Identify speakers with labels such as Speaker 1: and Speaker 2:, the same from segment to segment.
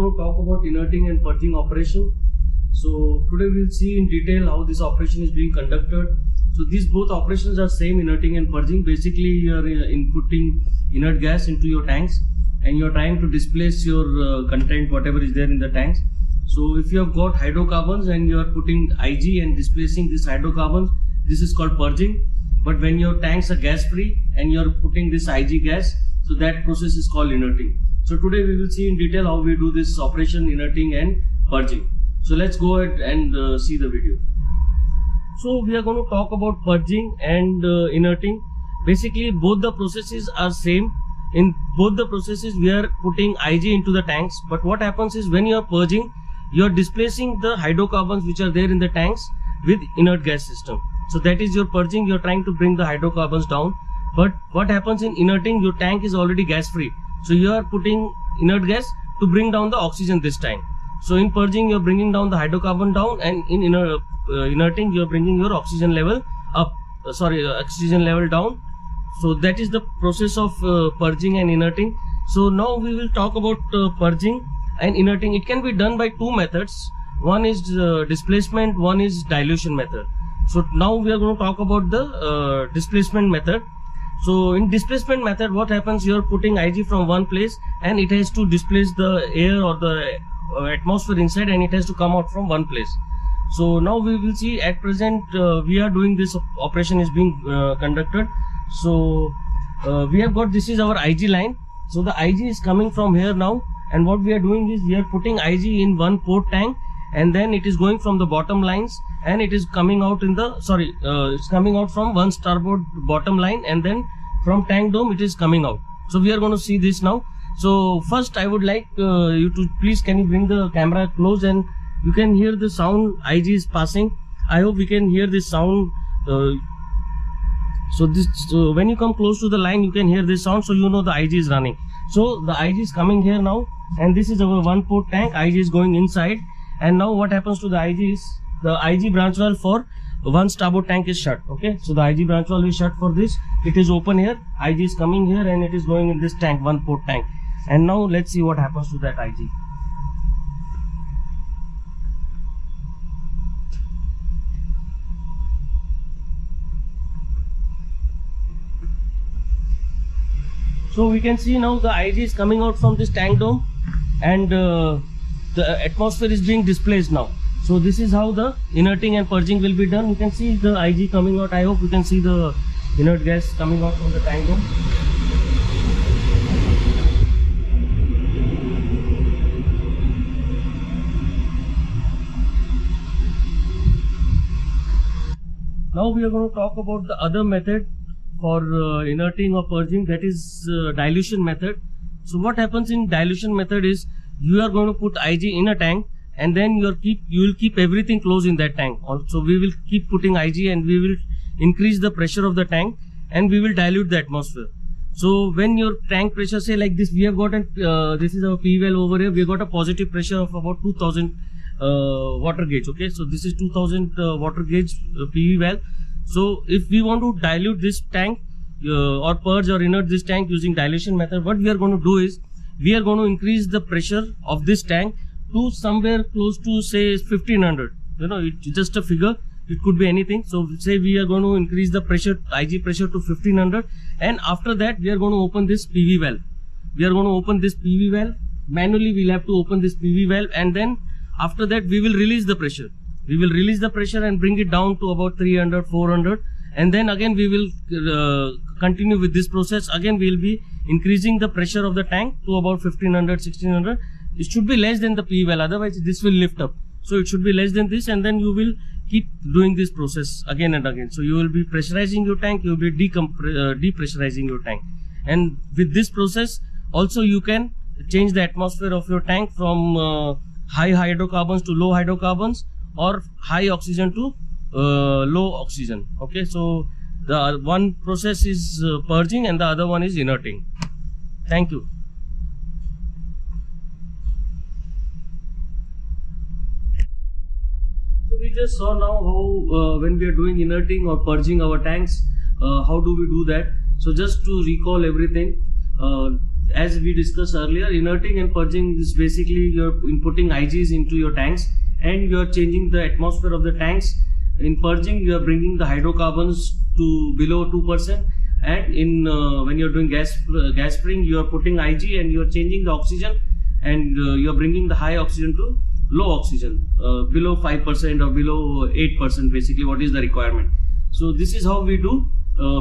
Speaker 1: going to talk about inerting and purging operation. So today we will see in detail how this operation is being conducted. So these both operations are same, inerting and purging. Basically you are inputting inert gas into your tanks and you are trying to displace your content, whatever is there in the tanks. So if you have got hydrocarbons and you are putting IG and displacing this hydrocarbons, this is called purging. But when your tanks are gas free and you are putting this IG gas, so that process is called inerting. So today we will see in detail how we do this operation, inerting and purging. So let's go ahead and see the video. So we are going to talk about purging and inerting. Basically both the processes are same. In both the processes we are putting IG into the tanks, but what happens is when you are purging, you are displacing the hydrocarbons which are there in the tanks with inert gas system. So that is your purging. You are trying to bring the hydrocarbons down. But what happens in inerting, your tank is already gas free, so you are putting inert gas to bring down the oxygen this time. So in purging you are bringing down the hydrocarbon down, and in inerting you are bringing your oxygen level up, oxygen level down. So that is the process of purging and inerting. So now we will talk about purging and inerting. It can be done by two methods. One is displacement, one is dilution method. So now we are going to talk about the displacement method. So in displacement method, what happens, you are putting IG from one place and it has to displace the air or the atmosphere inside, and it has to come out from one place. So now we will see at present we are doing this operation is being conducted. So we have got, this is our IG line. So the IG is coming from here now, and what we are doing is we are putting IG in one port tank, and then it is going from the bottom lines and it is coming out in the it's coming out from one starboard bottom line, and then from tank dome it is coming out. So we are going to see this now. So first I would like you to please, can you bring the camera close and you can hear the sound IG is passing. I hope we can hear this sound. So when you come close to the line you can hear this sound, so you know the IG is running. So the IG is coming here now, and this is our one port tank. IG is going inside, and now what happens to the IG is the IG branch valve for one starboard tank is shut. Okay, so the IG branch valve is shut for this. It is open here. IG is coming here and it is going in this tank, one port tank. And now let's see what happens to that IG. So we can see now the IG is coming out from this tank dome, and the atmosphere is being displaced now. So this is how the inerting and purging will be done. You can see the IG coming out. I hope you can see the inert gas coming out from the tank dome. Now we are going to talk about the other method for inerting or purging, that is dilution method. So what happens in dilution method is you are going to put IG in a tank, and then you will keep everything closed in that tank. Also we will keep putting IG, and we will increase the pressure of the tank, and we will dilute the atmosphere. So when your tank pressure, say like this, we have got this is our PV valve over here. We have got a positive pressure of about 2000 water gauge. Okay, so this is 2000 water gauge PV valve. So if we want to dilute this tank or purge or inert this tank using dilution method, what we are going to do is we are going to increase the pressure of this tank to somewhere close to say 1500. You know, it's just a figure, it could be anything. So say we are going to increase the pressure, IG pressure to 1500, and after that we are going to open this PV valve. We are going to open this PV valve manually. We'll have to open this PV valve, and then after that we will release the pressure. We will release the pressure and bring it down to about 300, 400, and then again we will continue with this process. Again we will be increasing the pressure of the tank to about 1500, 1600. It should be less than the PV valve, otherwise this will lift up. So it should be less than this, and then you will keep doing this process again and again. So you will be pressurizing your tank, you will be depressurizing your tank, and with this process also you can change the atmosphere of your tank from high hydrocarbons to low hydrocarbons, or high oxygen to low oxygen. Okay, so the one process is purging and the other one is inerting. Thank you. So we just saw now how when we are doing inerting or purging our tanks, how do we do that. So just to recall everything, as we discussed earlier, inerting and purging is basically you're inputting IGs into your tanks and you're changing the atmosphere of the tanks. In purging, you are bringing the hydrocarbons to below 2%, and in when you're doing gas spraying, you are putting IG and you are changing the oxygen, and you are bringing the high oxygen to low oxygen, below 5% or below 8%, basically what is the requirement. So this is how we do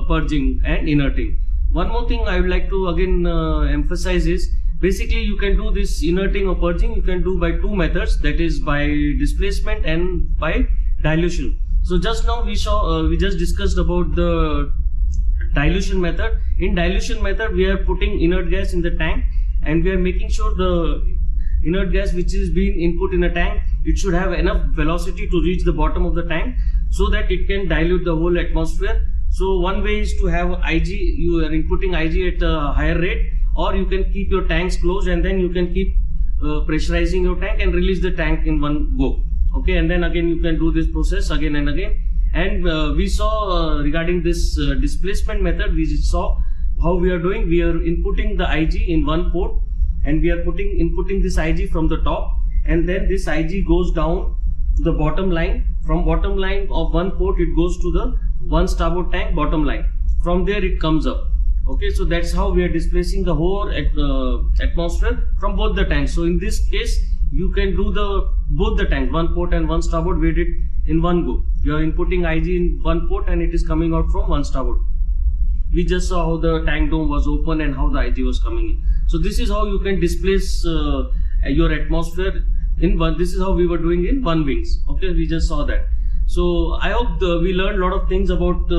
Speaker 1: purging and inerting. One more thing I would like to again emphasize is, basically you can do this inerting or purging, you can do by two methods, that is by displacement and by dilution. So just now we just discussed about the dilution method. In dilution method, we are putting inert gas in the tank and we are making sure the inert gas which is being input in a tank, it should have enough velocity to reach the bottom of the tank so that it can dilute the whole atmosphere. So one way is to have IG, you are inputting IG at a higher rate, or you can keep your tanks closed and then you can keep pressurizing your tank and release the tank in one go. Okay, and then again you can do this process again and again. And we saw regarding this displacement method, we saw how we are doing. We are inputting the IG in one port and we are inputting this IG from the top, and then this IG goes down to the bottom line. From bottom line of one port, it goes to the one starboard tank bottom line. From there it comes up. Okay, so that's how we are displacing the whole atmosphere from both the tanks. So in this case, you can do both the tank, one port and one starboard, we did in one go. You are inputting IG in one port and it is coming out from one starboard. We just saw how the tank dome was open and how the IG was coming in. So this is how you can displace your atmosphere in one. This is how we were doing in one wings. Okay, we just saw that. So I hope we learned a lot of things about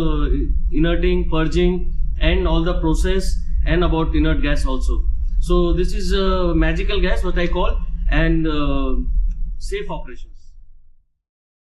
Speaker 1: inerting, purging, and all the process, and about inert gas also. So this is a magical gas, what I call, and safe operations.